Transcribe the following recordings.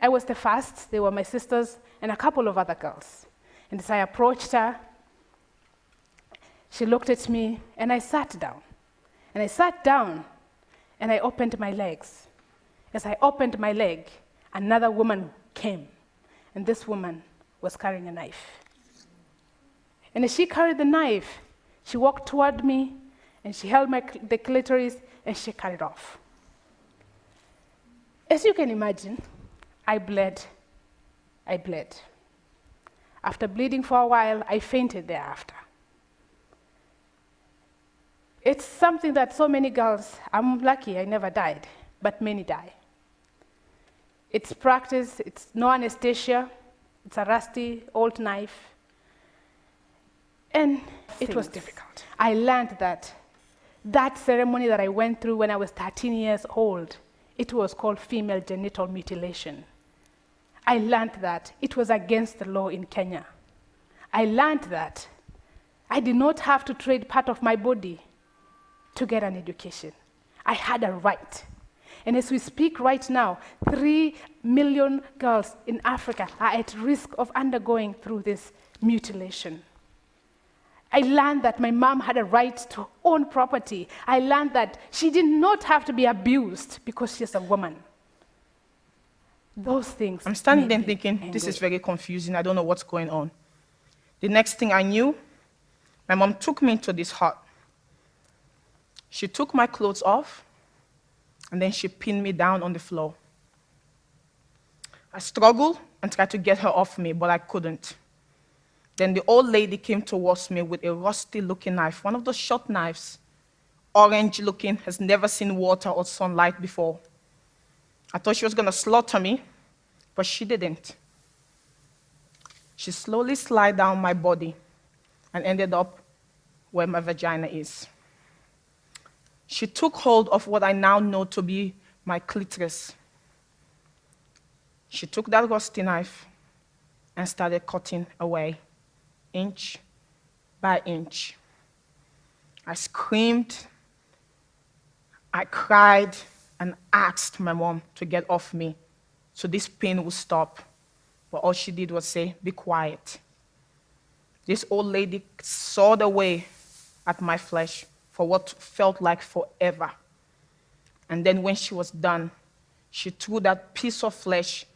I was the first. They were my sisters and a couple of other girls. And as I approached her, she looked at me, and I sat down. And I sat down, and I opened my legs. As I opened my leg, another woman came. And this woman was carrying a knife. And as she carried the knife, she walked toward me, and she held the clitoris, and she cut it off. As you can imagine, I bled. After bleeding for a while, I fainted thereafter. It's something that so many girls, I'm lucky I never died, but many die. It's practice, it's no anesthesia, it's a rusty old knife. And it was difficult. I learned that ceremony that I went through when I was 13 years old, it was called female genital mutilation. I learned that it was against the law in Kenya. I learned that I did not have to trade part of my body to get an education. I had a right. And as we speak right now, 3 million girls in Africa are at risk of undergoing through this mutilation. I learned that my mom had a right to own property. I learned that she did not have to be abused because she's a woman. Those things. I'm standing there thinking, this is very confusing. I don't know what's going on. The next thing I knew, my mom took me into this hut. She took my clothes off, and then she pinned me down on the floor. I struggled and tried to get her off me, but I couldn't. Then the old lady came towards me with a rusty-looking knife, one of those short knives, orange-looking, has never seen water or sunlight before. I thought she was going to slaughter me, but she didn't. She slowly slid down my body and ended up where my vagina is. She took hold of what I now know to be my clitoris. She took that rusty knife and started cutting away, inch by inch. I screamed, I cried, and asked my mom to get off me so this pain would stop. But all she did was say, "Be quiet." This old lady sawed away at my flesh for what felt like forever. And then when she was done, she threw that piece of flesh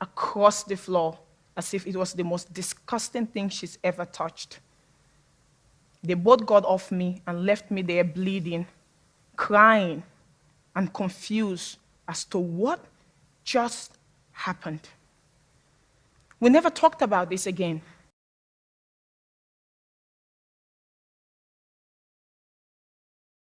across the floor as if it was the most disgusting thing she's ever touched. They both got off me and left me there bleeding, crying, and confused as to what just happened. We never talked about this again.